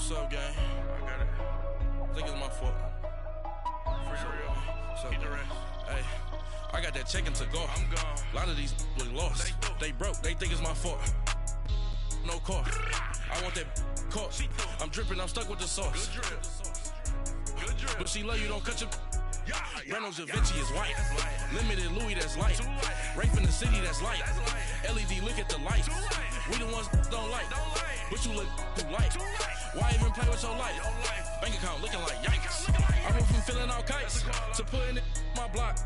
What's up, gang? I got it. I think it's my fault. For real. What's up? Keep the rest. Hey, I got that chicken to go. I'm gone. A lot of these look lost. They broke. They think it's my fault. No car. I want that caught. I'm dripping. I'm stuck with the sauce. Good drip. Good drip. But she love you. Don't cut your. Reynolds Da Vinci is white. Limited Louis, that's light. Rape in the city, that's light. LED, look at the lights. We the ones don't like. But you look too light. Why even play with your life? Bank account looking like yikes. I went from filling out kites to putting it in my block.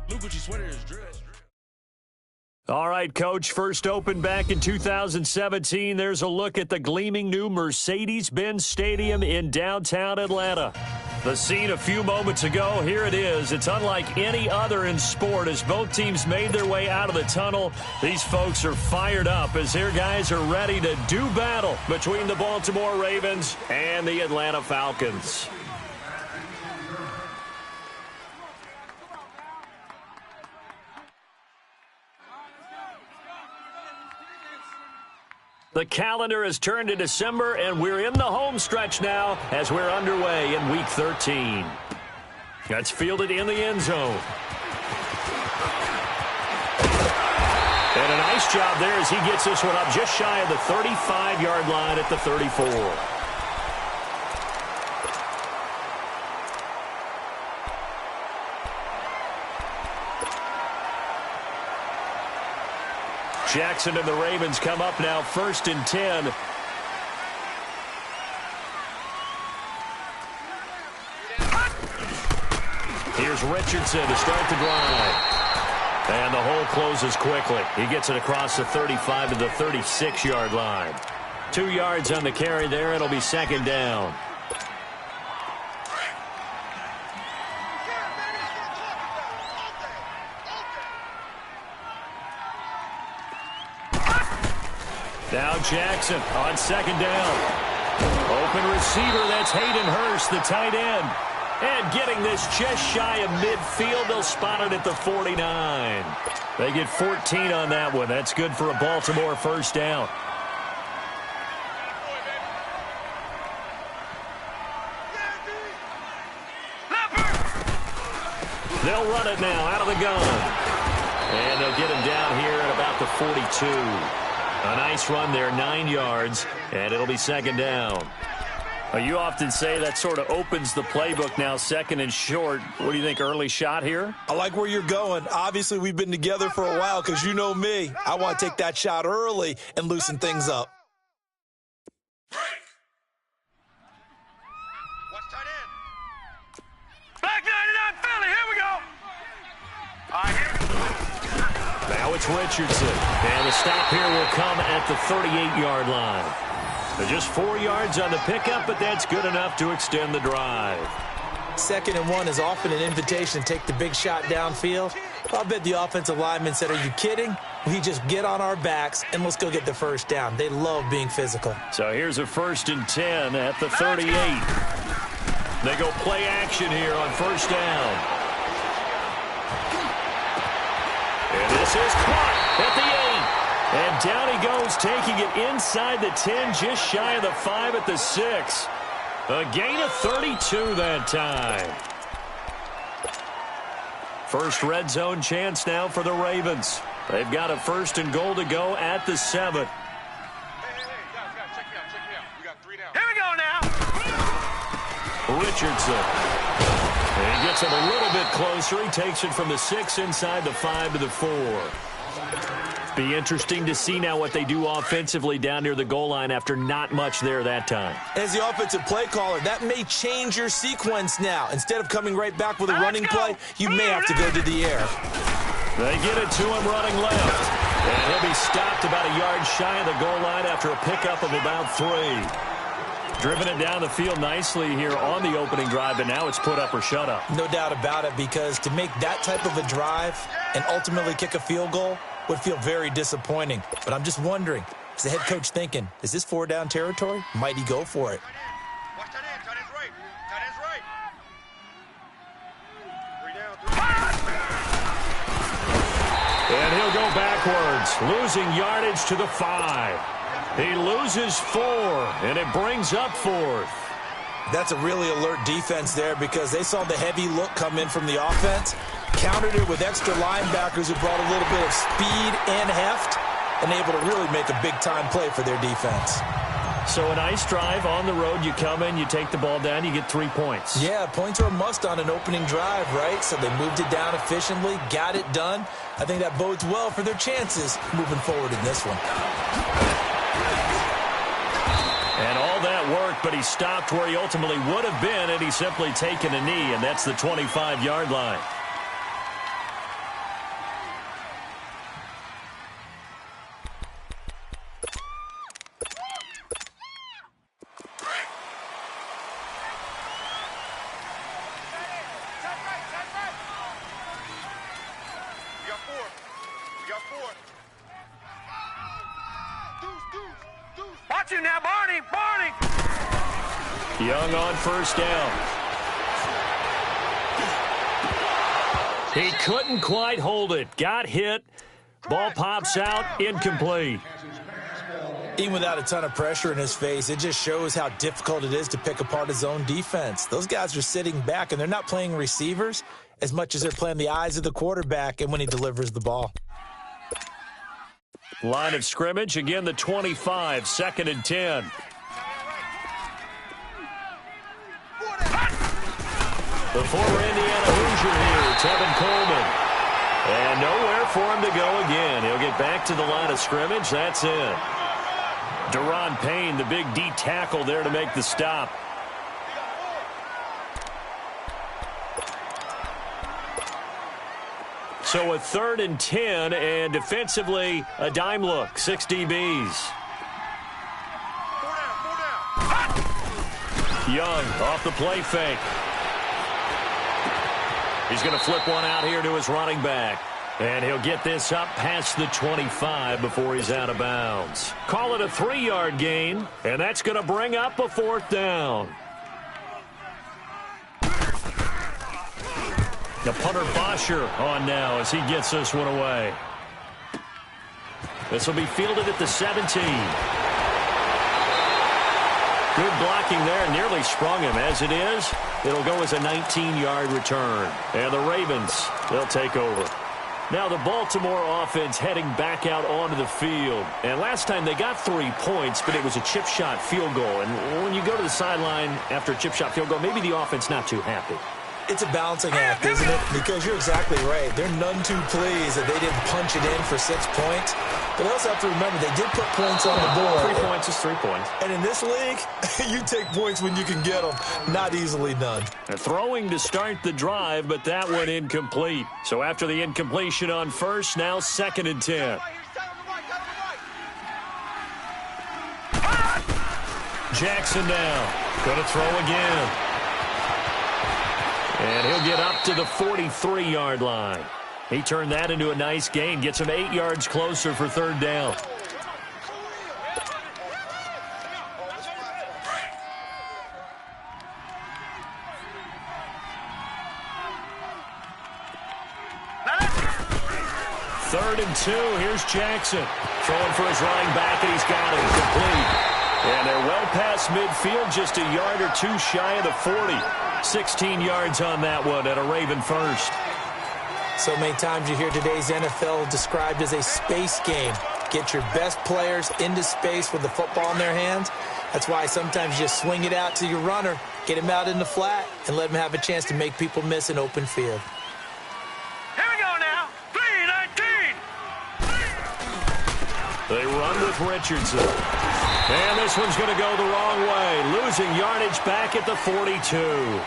Look what you sweater is drip. All right, Coach, first opened back in 2017. There's a look at the gleaming new Mercedes-Benz Stadium in downtown Atlanta. The scene a few moments ago, here it is. It's unlike any other in sport as both teams made their way out of the tunnel. These folks are fired up as their guys are ready to do battle between the Baltimore Ravens and the Atlanta Falcons. The calendar has turned to December, and we're in the home stretch now as we're underway in Week 13. That's fielded in the end zone. And a nice job there as he gets this one up just shy of the 35-yard line at the 34. Jackson and the Ravens come up now, 1st and 10. Here's Richardson to start the drive. And the hole closes quickly. He gets it across the 35 to the 36-yard line. 2 yards on the carry there. It'll be 2nd down. Now Jackson on 2nd down. Open receiver, that's Hayden Hurst, the tight end. And getting this just shy of midfield, they'll spot it at the 49. They get 14 on that one. That's good for a Baltimore first down. They'll run it now out of the gun. And they'll get him down here at about the 42. A nice run there, 9 yards, and it'll be 2nd down. You often say that sort of opens the playbook now, 2nd and short. What do you think, early shot here? I like where you're going. Obviously, we've been together for a while because you know me. I want to take that shot early and loosen things up. Watch tight end. Back 99 Philly, here we go. All right, here we go. Now it's Richardson, and the stop here will come at the 38-yard line. Just 4 yards on the pickup, but that's good enough to extend the drive. 2nd and 1 is often an invitation to take the big shot downfield. I'll bet the offensive lineman said, are you kidding? We just get on our backs, and let's go get the first down. They love being physical. So here's a 1st and 10 at the 38. They go play action here on 1st down. And this is caught at the 8. And down he goes, taking it inside the 10, just shy of the 5 at the 6. A gain of 32 that time. First red zone chance now for the Ravens. They've got a 1st and goal to go at the 7. Hey, guys, check me out. We got 3 down. Here we go now. Richardson. And he gets him a little bit closer. He takes it from the 6 inside the 5 to the 4. Be interesting to see now what they do offensively down near the goal line after not much there that time. As the offensive play caller, that may change your sequence now. Instead of coming right back with a running play, you may have to go to the air. They get it to him running left. And he'll be stopped about a yard shy of the goal line after a pickup of about 3. Driven it down the field nicely here on the opening drive, but now it's put up or shut up. No doubt about it, because to make that type of a drive and ultimately kick a field goal would feel very disappointing. But I'm just wondering, is the head coach thinking, is this 4-down territory? Might he go for it? Watch tight end. Tight end's right. Tight end's right. 3 down. And he'll go backwards, losing yardage to the 5. He loses 4, and it brings up 4th. That's a really alert defense there because they saw the heavy look come in from the offense, countered it with extra linebackers who brought a little bit of speed and heft, and able to really make a big-time play for their defense. So a nice drive on the road. You come in, you take the ball down, you get 3 points. Yeah, points are a must on an opening drive, right? So they moved it down efficiently, got it done. I think that bodes well for their chances moving forward in this one. And all that worked, but he stopped where he ultimately would have been had he simply taken a knee, and that's the 25-yard line. Watch him now, Barney! Barney! Young on first down. He couldn't quite hold it. Got hit. Ball pops out. Incomplete. Even without a ton of pressure in his face, it just shows how difficult it is to pick apart his own defense. Those guys are sitting back, and they're not playing receivers as much as they're playing the eyes of the quarterback and when he delivers the ball. Line of scrimmage, again the 25, 2nd and 10. The former Indiana Hoosier here, Tevin Coleman. And nowhere for him to go again. He'll get back to the line of scrimmage. That's it. Deron Payne, the big D tackle there to make the stop. So a 3rd and 10, and defensively, a dime look, 6 DBs. Young off the play fake. He's going to flip one out here to his running back. And he'll get this up past the 25 before he's out of bounds. Call it a 3-yard gain, and that's going to bring up a 4th down. The punter Bosher on now as he gets this one away. This will be fielded at the 17. Good blocking there, nearly sprung him. As it is, it'll go as a 19-yard return. And the Ravens, they'll take over. Now the Baltimore offense heading back out onto the field. And last time they got 3 points, but it was a chip shot field goal. And when you go to the sideline after a chip shot field goal, maybe the offense not too happy. It's a balancing act, isn't it? Because you're exactly right. They're none too pleased that they didn't punch it in for 6 points. But they also have to remember they did put points on the board. 3 points is 3 points. And in this league, you take points when you can get them. Not easily done. Throwing to start the drive, but that one incomplete. So after the incompletion on first, now 2nd and 10. Jackson now. Going to throw again. And he'll get up to the 43-yard line. He turned that into a nice gain. Gets him 8 yards closer for 3rd down. Third and 2. Here's Jackson. Throwing for his running back, and he's got it. Complete. And they're well past midfield, just a yard or 2 shy of the 40. 16 yards on that one at a Raven first. So many times you hear today's NFL described as a space game. Get your best players into space with the football in their hands. That's why sometimes you just swing it out to your runner, get him out in the flat, and let him have a chance to make people miss an open field. Here we go now. 3-19. They run with Richardson. And this one's going to go the wrong way. Losing yardage back at the 42.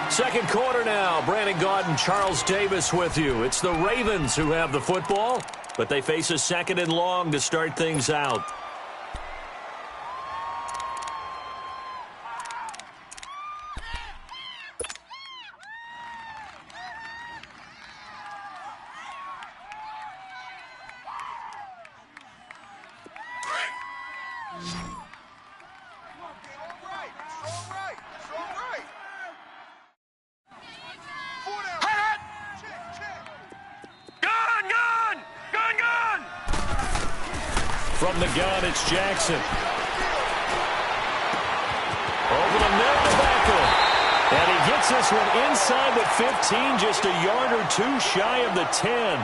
2nd quarter now. Brandon Gaudin, Charles Davis with you. It's the Ravens who have the football, but they face a 2nd and long to start things out. From the gun, it's Jackson. Over the middle to Beckham. And he gets this one inside the 15, just a yard or two shy of the 10.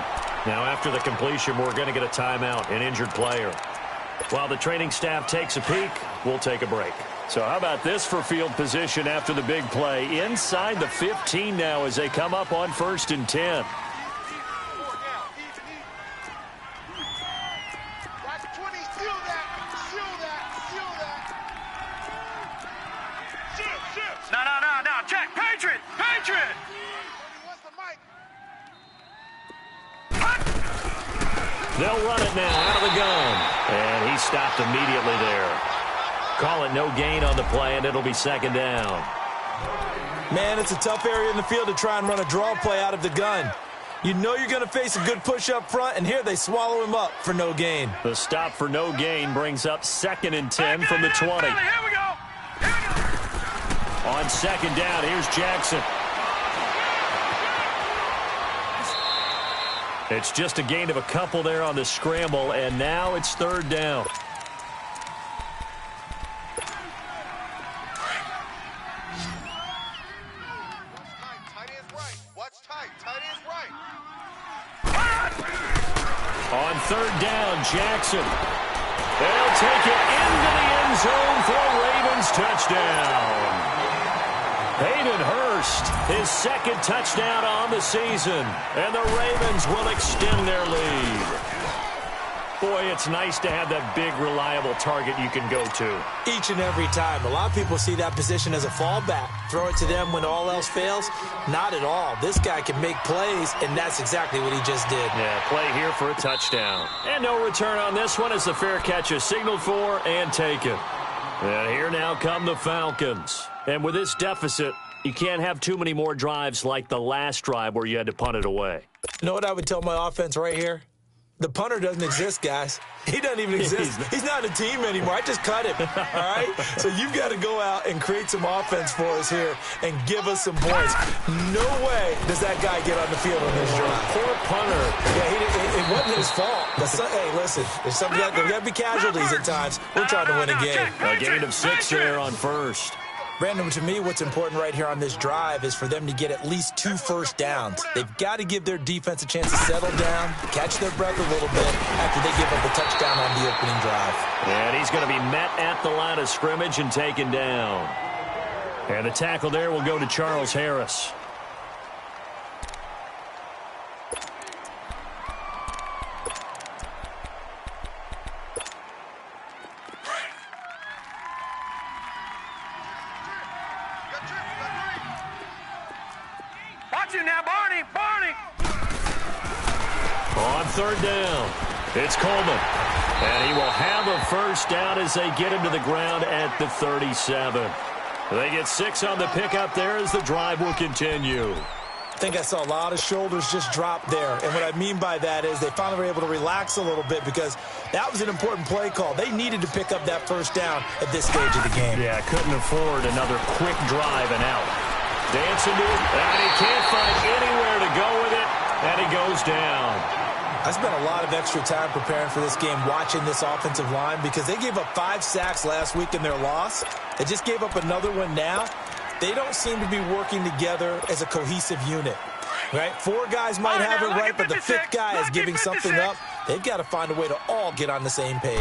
Now, after the completion, we're going to get a timeout, an injured player. While the training staff takes a peek, we'll take a break. So how about this for field position after the big play? Inside the 15 now as they come up on 1st and 10. No, check, Patriot! They'll run it now out of the gun. And he stopped immediately there. Call it no gain on the play, and it'll be 2nd down. Man, it's a tough area in the field to try and run a draw play out of the gun. You know you're going to face a good push up front, and here they swallow him up for no gain. The stop for no gain brings up 2nd and 10 from the 20. Here we go. On 2nd down, here's Jackson. It's just a gain of a couple there on the scramble, and now it's 3rd down. On 3rd down, Jackson. They'll take it into the end zone for a Ravens touchdown. Hayden Hurst, his 2nd touchdown on the season, and the Ravens will extend their lead. Boy, it's nice to have that big, reliable target you can go to. Each and every time. A lot of people see that position as a fallback. Throw it to them when all else fails. Not at all. This guy can make plays, and that's exactly what he just did. Yeah, play here for a touchdown. And no return on this one as the fair catch is signaled for and taken. And here now come the Falcons. And with this deficit, you can't have too many more drives like the last drive where you had to punt it away. You know what I would tell my offense right here? The punter doesn't exist, guys. He doesn't even exist. He's not a team anymore. I just cut him, all right? So you've got to go out and create some offense for us here and give us some points. No way does that guy get on the field on this drive. Poor punter. Yeah, it wasn't his fault. But hey, listen, there's there got to be casualties at times. We're trying to win a game. A gain of 6 there on 1st. Brandon, to me, what's important right here on this drive is for them to get at least 2 first downs. They've got to give their defense a chance to settle down, catch their breath a little bit after they give up a touchdown on the opening drive. And he's going to be met at the line of scrimmage and taken down. And the tackle there will go to Charles Harris. Watch him now, Barney. On 3rd down, it's Coleman. And he will have a first down as they get him to the ground at the 37. They get 6 on the pickup there as the drive will continue. I think I saw a lot of shoulders just drop there. And what I mean by that is they finally were able to relax a little bit because that was an important play call. They needed to pick up that first down at this stage of the game. Yeah, couldn't afford another quick drive and out. Dancing to it, and he can't find anywhere to go with it, and he goes down. I spent a lot of extra time preparing for this game watching this offensive line because they gave up 5 sacks last week in their loss. They just gave up another one now. They don't seem to be working together as a cohesive unit, right? 4 guys might have it right, but the 5th guy is giving something up. They've got to find a way to all get on the same page.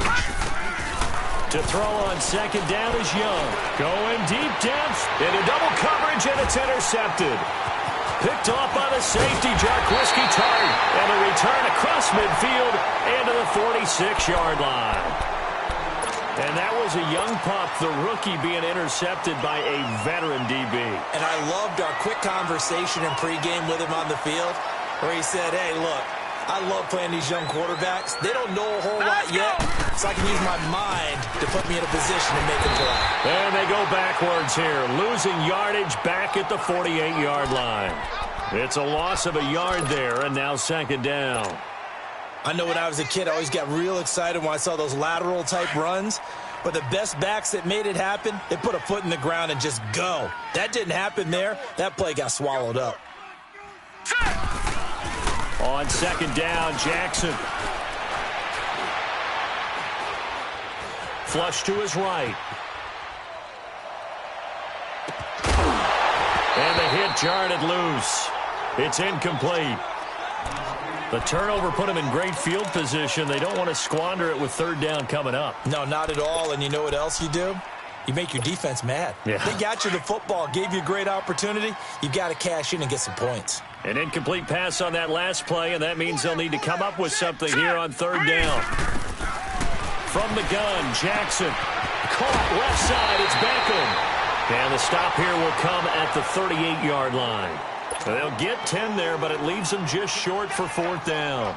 To throw on 2nd down is Young. Going deep depth into double coverage, and it's intercepted. Picked off by the safety, Jarquiski Tart. And a return across midfield into the 46-yard line. And that was a young pup, the rookie being intercepted by a veteran DB. And I loved our quick conversation in pregame with him on the field where he said, hey, look, I love playing these young quarterbacks. They don't know a whole lot yet, so I can use my mind to put me in a position to make a play. And they go backwards here, losing yardage back at the 48-yard line. It's a loss of a yard there, and now 2nd down. I know when I was a kid, I always got real excited when I saw those lateral-type runs. But the best backs that made it happen, they put a foot in the ground and just go. That didn't happen there. That play got swallowed up. On 2nd down, Jackson. Flush to his right. And the hit jarred it loose. It's incomplete. The turnover put him in great field position. They don't want to squander it with third down coming up. No, not at all. And you know what else you do? You make your defense mad. Yeah. They got you the football, gave you a great opportunity. You got to cash in and get some points. An incomplete pass on that last play, and that means they'll need to come up with something here on third down. From the gun, Jackson. Caught left side. It's Beckham. And the stop here will come at the 38-yard line. They'll get 10 there, but it leaves them just short for fourth down.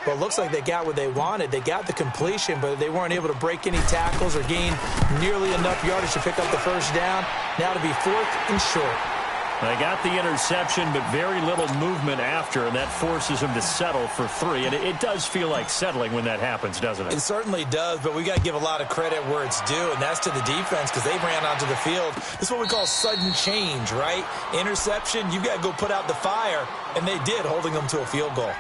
Well, it looks like they got what they wanted. They got the completion, but they weren't able to break any tackles or gain nearly enough yardage to pick up the first down. Now to be fourth and short. They got the interception, but very little movement after, and that forces them to settle for 3. And it does feel like settling when that happens, doesn't it? It certainly does, but we got to give a lot of credit where it's due, and that's to the defense because they ran onto the field. This is what we call sudden change, right? Interception, you got to go put out the fire, and they did, holding them to a field goal.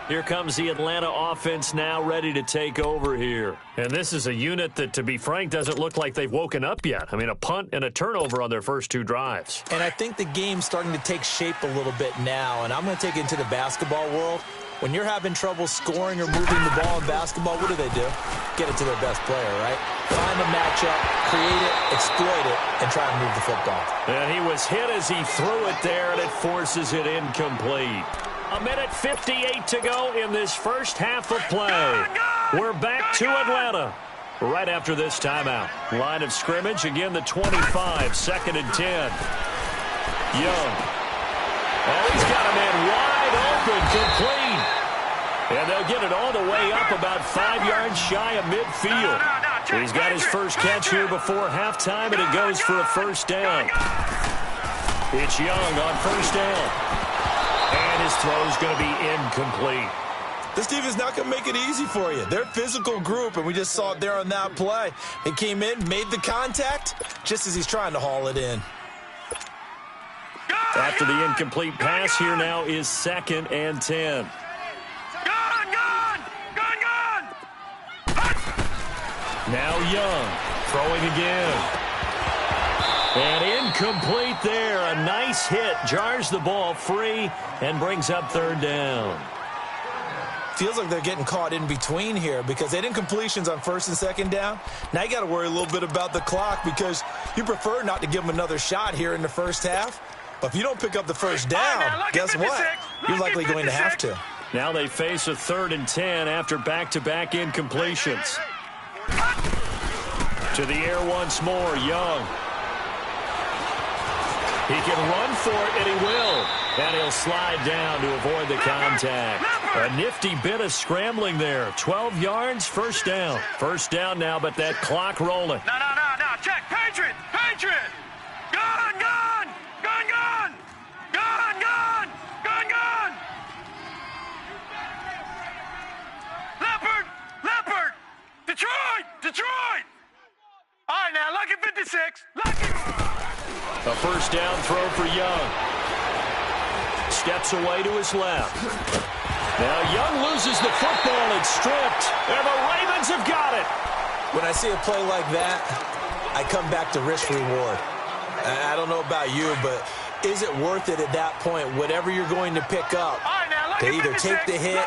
Here comes the Atlanta offense now ready to take over here. And this is a unit that, to be frank, doesn't look like they've woken up yet. I mean, a punt and a turnover on their first 2 drives. And I think the game's starting to take shape a little bit now, and I'm going to take it into the basketball world. When you're having trouble scoring or moving the ball in basketball, what do? Get it to their best player, right? Find the matchup, create it, exploit it, and try and move the football. And he was hit as he threw it there, and it forces it incomplete. 1:58 to go in this first half of play. We're back to Atlanta right after this timeout. Line of scrimmage, again the 25, 2nd and 10. Young. Oh, he's got a man wide open, complete. And they'll get it all the way up about 5 yards shy of midfield. He's got his first catch here before halftime, and it goes for a first down. It's Young on first down. And his throw's going to be incomplete. This team is not going to make it easy for you. They're a physical group, and we just saw it there on that play. They came in, made the contact, just as he's trying to haul it in. After the incomplete pass, here now is 2nd and 10. Now Young, throwing again. And incomplete there. A nice hit. Jars the ball free and brings up third down. Feels like they're getting caught in between here because they did incompletions on 1st and 2nd down. Now you got to worry a little bit about the clock because you prefer not to give them another shot here in the first half. But if you don't pick up the first down, guess what? You're likely going to have to. Now they face a 3rd and 10 after back-to-back incompletions. To the air once more, Young. He can run for it, and he will. And he'll slide down to avoid the contact. A nifty bit of scrambling there. 12 yards, first down. First down now, but that clock rolling. No. Check. Patriot. Gun. Leopard. Detroit. All right, now, lucky 56. A first down throw for Young. Steps away to his left. Now Young loses the football. It's stripped. And the Ravens have got it. When I see a play like that, I come back to risk-reward. I don't know about you, but is it worth it at that point, whatever you're going to pick up, to either take the hit,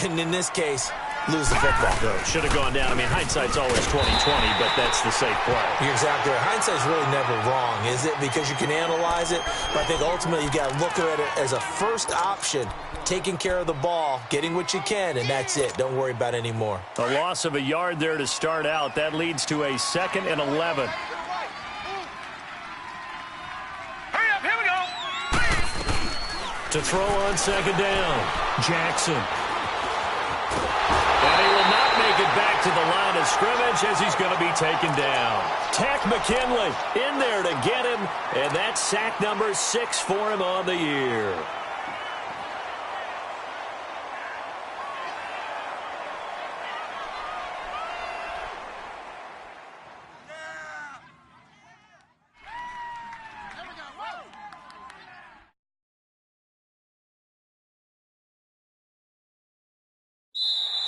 and in this case, lose the football? Should have gone down. I mean, hindsight's always 20/20, but that's the safe play. You're exactly right. Hindsight's really never wrong, is it? Because you can analyze it, but I think ultimately you got to look at it as a first option, taking care of the ball, getting what you can, and that's it. Don't worry about it anymore. A loss of a yard there to start out. That leads to a 2nd and 11. Hurry up, here we go. To throw on 2nd down, Jackson. And he will not make it back to the line of scrimmage as he's going to be taken down. Tack McKinley in there to get him, and that's sack number 6 for him on the year.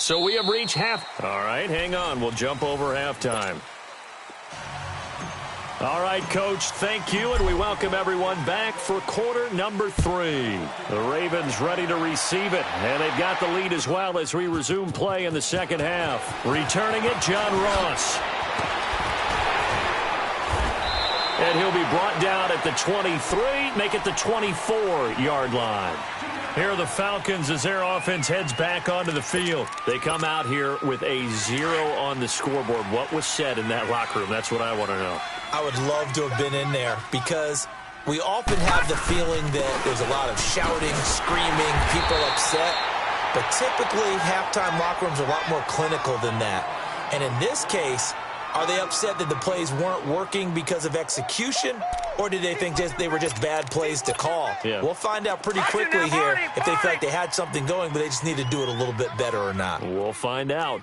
So we have reached half. All right, hang on. We'll jump over halftime. All right, Coach, thank you, and we welcome everyone back for quarter number 3. The Ravens ready to receive it, and they've got the lead as well as we resume play in the second half. Returning it, John Ross. And he'll be brought down at the 23, make it the 24-yard line. Here are the Falcons as their offense heads back onto the field. They come out here with a 0 on the scoreboard. What was said in that locker room? That's what I want to know. I would love to have been in there because we often have the feeling that there's a lot of shouting, screaming, people upset. But typically, halftime locker rooms are a lot more clinical than that. And in this case, are they upset that the plays weren't working because of execution, or did they think they were just bad plays to call? Yeah. We'll find out pretty quickly here if they feel like they had something going, but they just need to do it a little bit better or not. We'll find out.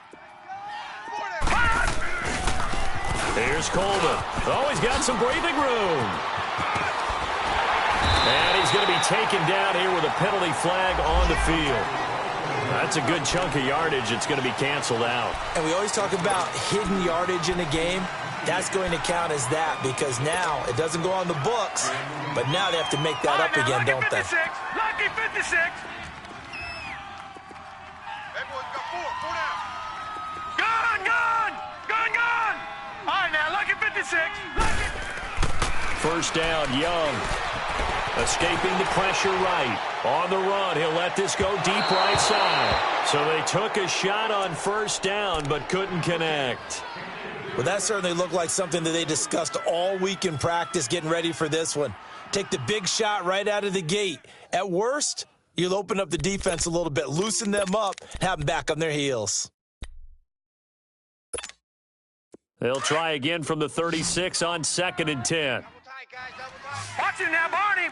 Here's Coleman. Oh, he's got some breathing room. And he's going to be taken down here with a penalty flag on the field. That's a good chunk of yardage. It's going to be canceled out. And we always talk about hidden yardage in a game. That's going to count as that because now it doesn't go on the books, but now they have to make that up again, don't they? Lucky 56. Everyone's got four down. Gun. All right, now, lucky 56. First down, Young. Escaping the pressure right. On the run, he'll let this go deep right side. So they took a shot on first down, but couldn't connect. Well, that certainly looked like something that they discussed all week in practice getting ready for this one. Take the big shot right out of the gate. At worst, you'll open up the defense a little bit, loosen them up, have them back on their heels. They'll try again from the 36 on 2nd and 10. Watch it now, Barney.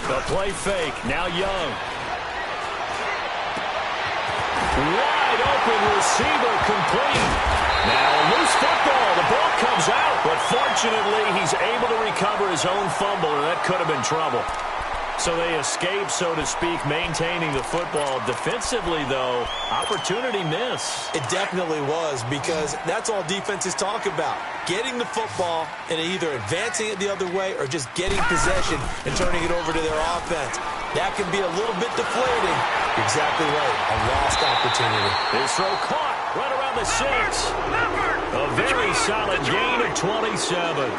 The play fake. Now Young. Wide open receiver complete. Now a loose football. The ball comes out, but fortunately he's able to recover his own fumble, or that could have been trouble. So they escape, so to speak, maintaining the football. Defensively, though, opportunity miss. It definitely was because that's all defenses talk about. Getting the football and either advancing it the other way or just getting possession and turning it over to their offense. That can be a little bit deflating. You're exactly right. A lost opportunity. His throw caught right around the 6. A very solid gain of 27.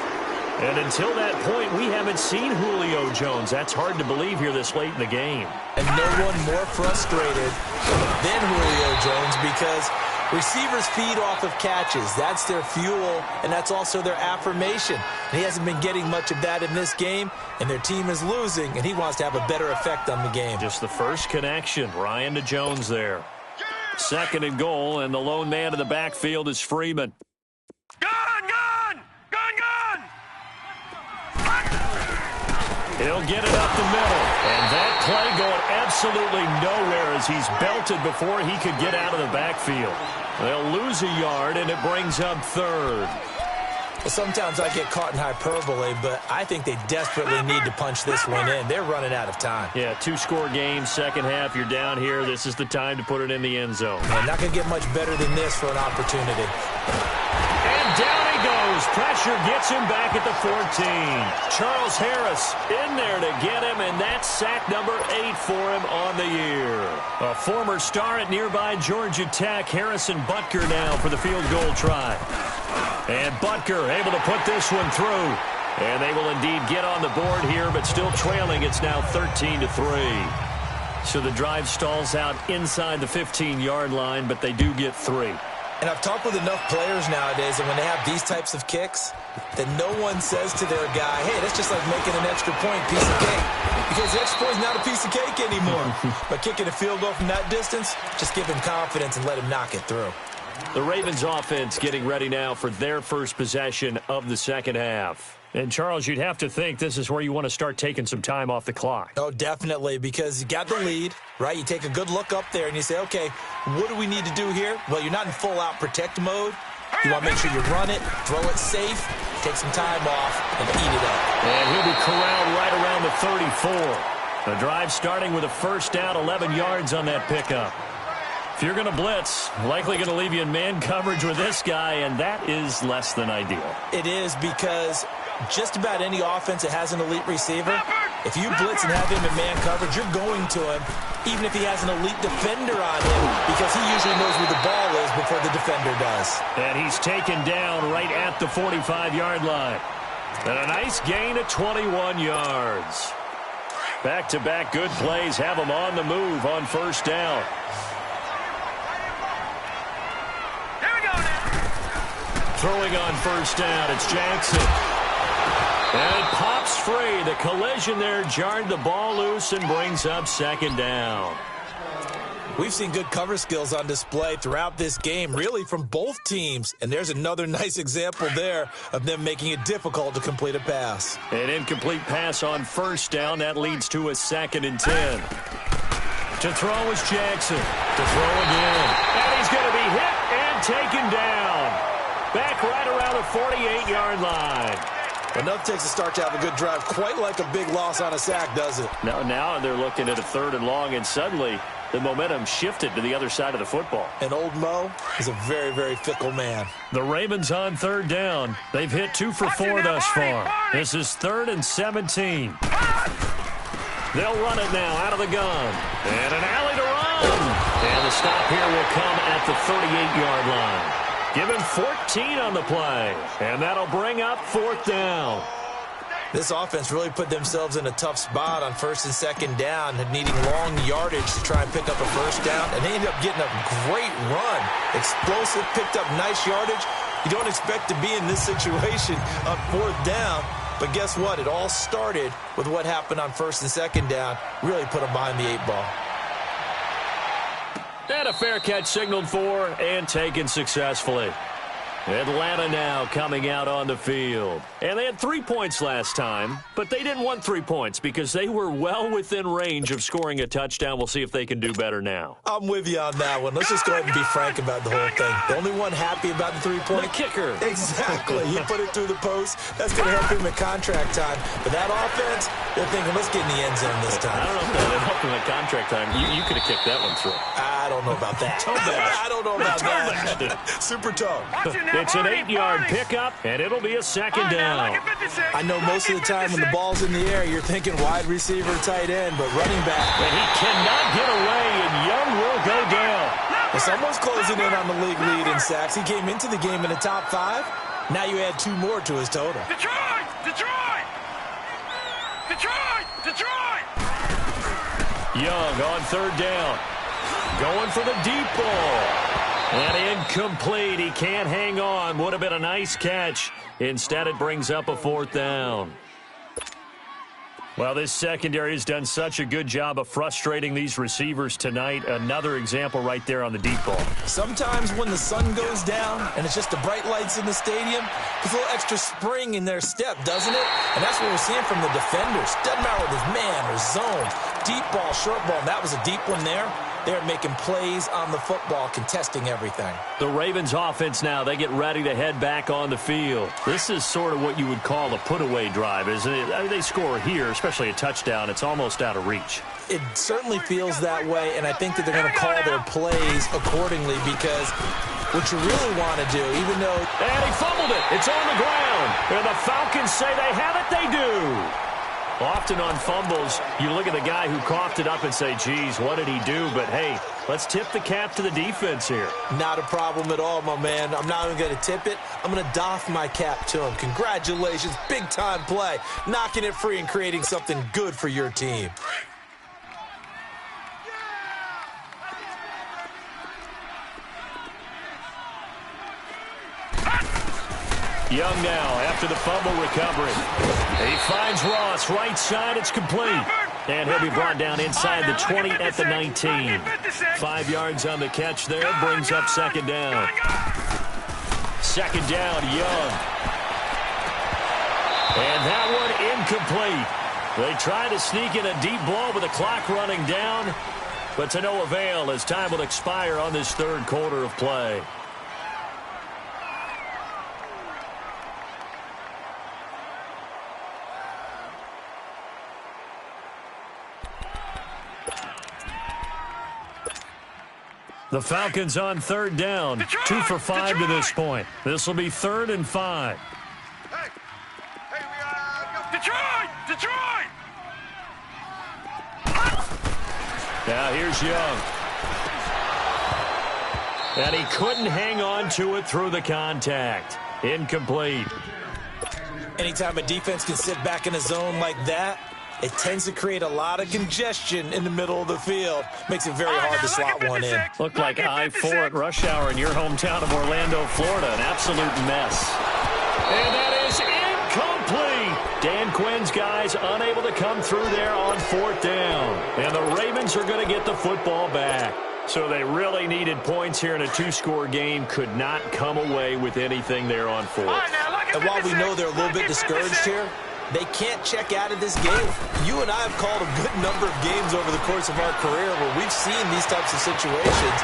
And until that point, we haven't seen Julio Jones. That's hard to believe here this late in the game. And no one more frustrated than Julio Jones because receivers feed off of catches. That's their fuel, and that's also their affirmation. And he hasn't been getting much of that in this game, and their team is losing, and he wants to have a better effect on the game. Just the first connection, Ryan to Jones there. 2nd and goal, and the lone man in the backfield is Freeman. Gun! He'll get it up the middle. And that play going absolutely nowhere as he's belted before he could get out of the backfield. They'll lose a yard, and it brings up 3rd. Well, sometimes I get caught in hyperbole, but I think they desperately need to punch this one in. They're running out of time. Yeah, 2-score game, second half. You're down here. This is the time to put it in the end zone. Man, not going to get much better than this for an opportunity. And down he goes. Pressure gets him back at the 14. Charles Harris in there to get him, and that's sack number 8 for him on the year. A former star at nearby Georgia Tech, Harrison Butker now for the field goal try. And Butker able to put this one through. And they will indeed get on the board here, but still trailing. It's now 13-3. So the drive stalls out inside the 15-yard line, but they do get 3. And I've talked with enough players nowadays, and when they have these types of kicks, that no one says to their guy, hey, that's just like making an extra point, piece of cake. Because the extra point is not a piece of cake anymore. But kicking a field goal from that distance, just give him confidence and let him knock it through. The Ravens offense getting ready now for their first possession of the second half. And, Charles, you'd have to think this is where you want to start taking some time off the clock. Oh, definitely, because you got the lead, right? You take a good look up there and you say, okay, what do we need to do here? Well, you're not in full-out protect mode. You want to make sure you run it, throw it safe, take some time off, and eat it up. And he'll be corralled right around the 34. The drive starting with a first down, 11 yards on that pickup. If you're going to blitz, likely going to leave you in man coverage with this guy, and that is less than ideal. It is, because just about any offense that has an elite receiver, if you blitz and have him in man coverage, you're going to him, even if he has an elite defender on him, because he usually knows where the ball is before the defender does. And he's taken down right at the 45-yard line. And a nice gain of 21 yards. Back-to-back good plays have him on the move on first down. Here we go now. Throwing on first down, it's Jackson. And it pops free. The collision there jarred the ball loose and brings up second down. We've seen good cover skills on display throughout this game, really from both teams. And there's another nice example there of them making it difficult to complete a pass. An incomplete pass on first down. That leads to a 2nd and 10. To throw is Jackson. To throw again. And he's going to be hit and taken down. Back right around the 48-yard line. Enough takes a start to have a good drive. Quite like a big loss on a sack, does it? Now they're looking at a 3rd and long, and suddenly the momentum shifted to the other side of the football. And old Mo is a very, very fickle man. The Ravens on 3rd down. They've hit 2 for 4 thus far. This is 3rd and 17. They'll run it now out of the gun. And an alley to run. And the stop here will come at the 38-yard line. Give him 14 on the play. And that'll bring up 4th down. This offense really put themselves in a tough spot on 1st and 2nd down, needing long yardage to try and pick up a first down, and they ended up getting a great run. Explosive, picked up nice yardage. You don't expect to be in this situation on 4th down, but guess what? It all started with what happened on 1st and 2nd down. Really put them behind the 8 ball. And a fair catch signaled for and taken successfully. Atlanta now coming out on the field. And they had 3 points last time, but they didn't want 3 points because they were well within range of scoring a touchdown. We'll see if they can do better now. I'm with you on that one. Let's just go ahead and be frank about the whole thing. The only one happy about the 3-point? The kicker. Exactly. He put it through the post. That's going to help him at contract time. But that offense, they're thinking, let's get in the end zone this time. I don't know if that would help him at contract time. You could have kicked that one through. I don't know about that. I don't know about that. Super toe. It's an 8-yard pickup, and it'll be a 2nd down. I know most of the time when the ball's in the air, you're thinking wide receiver, tight end, but running back. And he cannot get away, and Young will go down. Well, someone's closing in on the league lead in sacks. He came into the game in the top 5. Now you add 2 more to his total. Detroit! Detroit! Detroit! Detroit! Young on 3rd down. Going for the deep ball. And incomplete. He can't hang on. Would have been a nice catch. Instead, it brings up a 4th down. Well, this secondary has done such a good job of frustrating these receivers tonight. Another example right there on the deep ball. Sometimes when the sun goes down and it's just the bright lights in the stadium, there's a little extra spring in their step, doesn't it? And that's what we're seeing from the defenders. Doesn't matter whether it's man or zone. Deep ball, short ball. That was a deep one there. They're making plays on the football, contesting everything. The Ravens offense now, they get ready to head back on the field. This is sort of what you would call a put-away drive, isn't it? I mean, they score here, especially a touchdown. It's almost out of reach. It certainly feels that way, and I think that they're going to call their plays accordingly because what you really want to do, even though... And he fumbled it. It's on the ground. And the Falcons say they have it. They do. Often on fumbles, you look at the guy who coughed it up and say, geez, what did he do? But, hey, let's tip the cap to the defense here. Not a problem at all, my man. I'm not even going to tip it. I'm going to doff my cap to him. Congratulations. Big-time play. Knocking it free and creating something good for your team. Young now after the fumble recovery. He finds Ross right side. It's complete. And he'll be brought down inside the 20 at the 19. 5 yards on the catch there. Brings up 2nd down. 2nd down, Young. And that one incomplete. They try to sneak in a deep ball with the clock running down. But to no avail as time will expire on this 3rd quarter of play. The Falcons on third down. Detroit! 2 for 5 to Detroit! this point. This will be 3rd and 5. Hey, we go. Detroit! Detroit! Now here's Young. And he couldn't hang on to it through the contact. Incomplete. Anytime a defense can sit back in a zone like that, it tends to create a lot of congestion in the middle of the field. Makes it very hard to slot one in. Looked like I-4 at rush hour in your hometown of Orlando, Florida. An absolute mess. And that is incomplete. Dan Quinn's guys unable to come through there on 4th down. And the Ravens are going to get the football back. So they really needed points here in a 2-score game. Could not come away with anything there on 4th. And while we know they're a little bit discouraged here, they can't check out of this game. You and I have called a good number of games over the course of our career where we've seen these types of situations.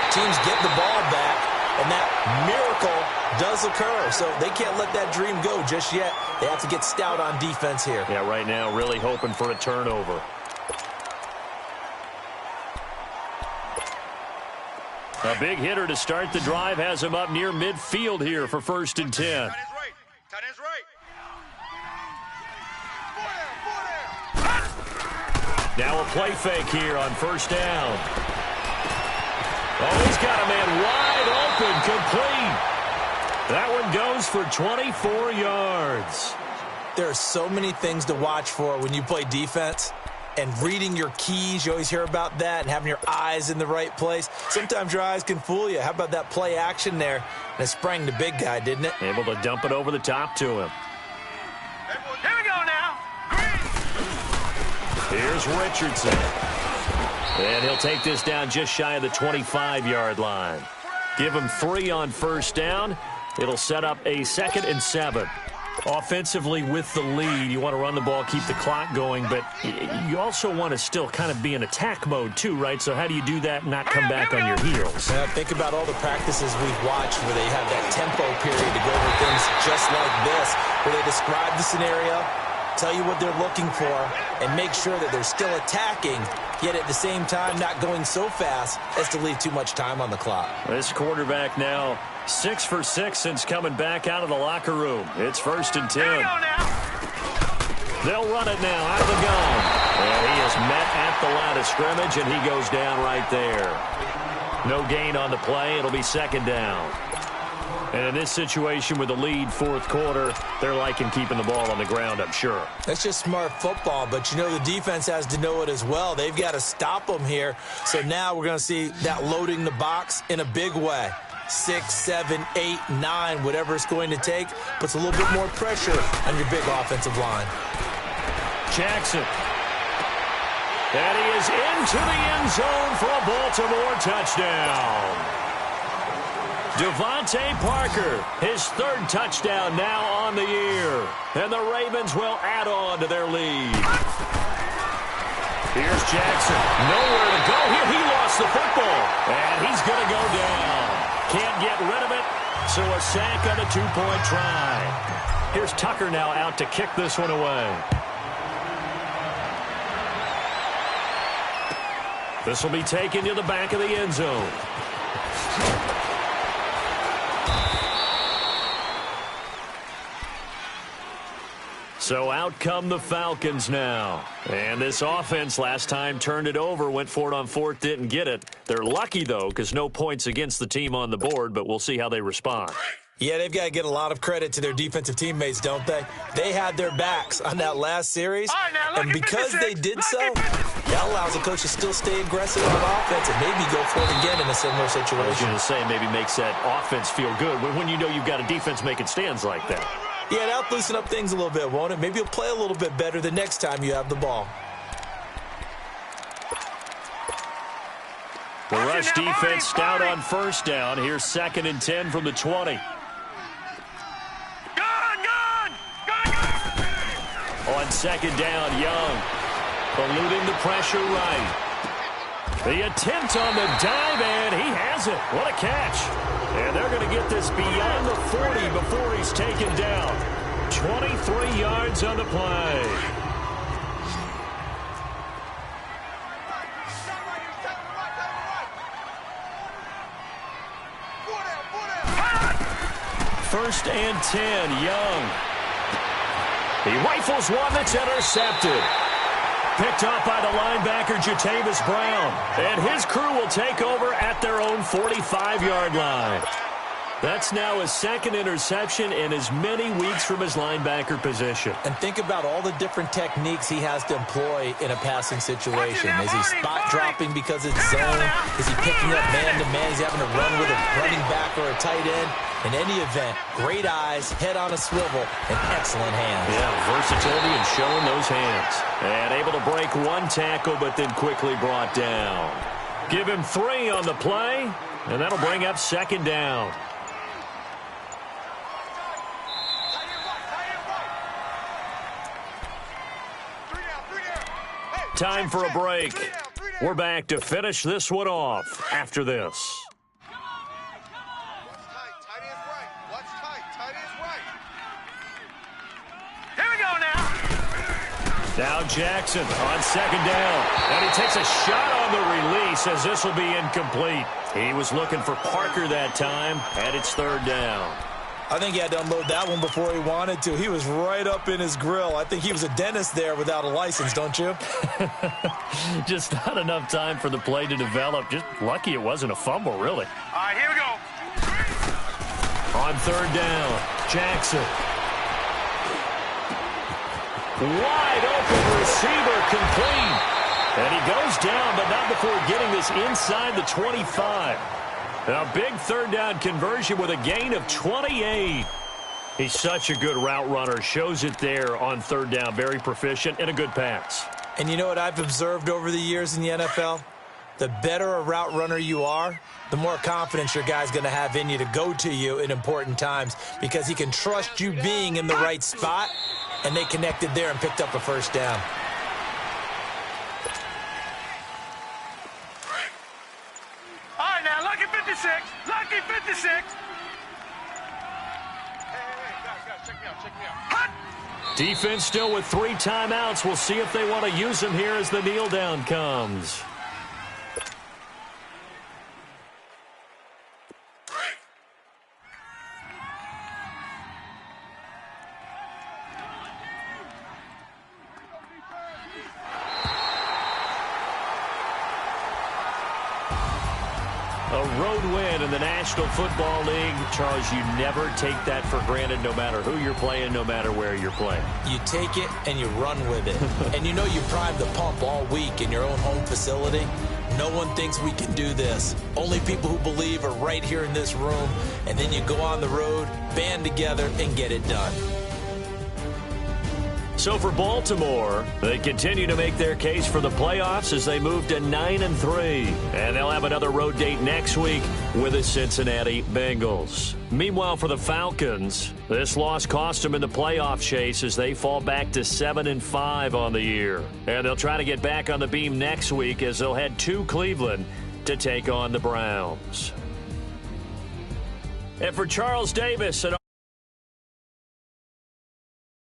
Teams get the ball back, and that miracle does occur. So they can't let that dream go just yet. They have to get stout on defense here. Yeah, right now really hoping for a turnover. A big hitter to start the drive has him up near midfield here for 1st and 10. Tight end's right. Now a play fake here on 1st down. Oh, he's got a man wide open, complete. That one goes for 24 yards. There are so many things to watch for when you play defense. And reading your keys, you always hear about that, and having your eyes in the right place. Sometimes your eyes can fool you. How about that play action there? And it sprang the big guy, didn't it? Able to dump it over the top to him. Here we go now. Here's Richardson. And he'll take this down just shy of the 25-yard line. Give him 3 on 1st down. It'll set up a 2nd and 7. Offensively with the lead, you want to run the ball, keep the clock going, but you also want to still kind of be in attack mode too, right? So how do you do that and not come back on your heels? Think about all the practices we've watched where they have that tempo period to go over things just like this, where they describe the scenario, tell you what they're looking for, and make sure that they're still attacking, yet at the same time not going so fast as to leave too much time on the clock. This quarterback now 6 for 6 since coming back out of the locker room. It's 1st and 10. They'll run it now out of the gun. And he is met at the line of scrimmage, and he goes down right there. No gain on the play. It'll be 2nd down. And in this situation with the lead 4th quarter, they're liking keeping the ball on the ground, I'm sure. That's just smart football, but you know the defense has to know it as well. They've got to stop them here. So now we're going to see that loading the box in a big way. 6, 7, 8, 9, whatever it's going to take, puts a little bit more pressure on your big offensive line. Jackson. And he is into the end zone for a Baltimore touchdown. Devontae Parker, his 3rd touchdown now on the year. And the Ravens will add on to their lead. Here's Jackson. Nowhere to go here. He lost the football. And he's going to go down. Can't get rid of it, so a sack on a 2-point try. Here's Tucker now out to kick this one away. This will be taken to the back of the end zone. So out come the Falcons now. And this offense last time turned it over, went for it on 4th, didn't get it. They're lucky, though, because no points against the team on the board, but we'll see how they respond. Yeah, they've got to get a lot of credit to their defensive teammates, don't they? They had their backs on that last series, and because they did so, that allows the coach to still stay aggressive on offense and maybe go for it again in a similar situation. I was going to say, maybe makes that offense feel good when you know you've got a defense making stands like that. Yeah, that'll loosen up things a little bit, won't it? Maybe you'll play a little bit better the next time you have the ball. The rush defense stout on 1st down. Here's 2nd and 10 from the 20. On 2nd down, Young eluding the pressure right. The attempt on the dive, and he has it. What a catch. And they're going to get this beyond the 40 before he's taken down. 23 yards on the play. 1st and 10. Young. He rifles one that's intercepted. Picked up by the linebacker, Jatavis Brown. And his crew will take over at their own 45-yard line. That's now his 2nd interception in as many weeks from his linebacker position. And think about all the different techniques he has to employ in a passing situation. Is he spot dropping because it's zone? Is he picking up man-to-man? Is he having to run with a running back or a tight end? In any event, great eyes, head on a swivel, and excellent hands. Yeah, versatility and showing those hands. And able to break one tackle, but then quickly brought down. Give him 3 on the play, and that'll bring up 2nd down. Time for a break. We're back to finish this one off after this. Here we go now. Now Jackson on 2nd down. And he takes a shot on the release as this will be incomplete. He was looking for Parker that time, and it's 3rd down. I think he had to unload that one before he wanted to. He was right up in his grill. I think he was a dentist there without a license, don't you? Just not enough time for the play to develop. Just lucky it wasn't a fumble, really. All right, here we go. On 3rd down, Jackson. Wide open receiver, complete. And he goes down, but not before getting this inside the 25. A big 3rd down conversion with a gain of 28. He's such a good route runner. Shows it there on 3rd down. Very proficient and a good pass. And you know what I've observed over the years in the NFL? The better a route runner you are, the more confidence your guy's going to have in you to go to you in important times because he can trust you being in the right spot, and they connected there and picked up a 1st down. All right, now, lucky 56. Lucky 56. Hey, guys, check me out. Hut! Defense still with 3 timeouts. We'll see if they want to use them here as the kneel down comes. A road win in the National Football League. Charles, you never take that for granted no matter who you're playing, no matter where you're playing. You take it and you run with it. And you know you primed the pump all week in your own home facility. No one thinks we can do this. Only people who believe are right here in this room. And then you go on the road, band together, and get it done. So for Baltimore, they continue to make their case for the playoffs as they move to 9-3. And they'll have another road date next week with the Cincinnati Bengals. Meanwhile, for the Falcons, this loss cost them in the playoff chase as they fall back to 7-5 on the year. And they'll try to get back on the beam next week as they'll head to Cleveland to take on the Browns. And for Charles Davis and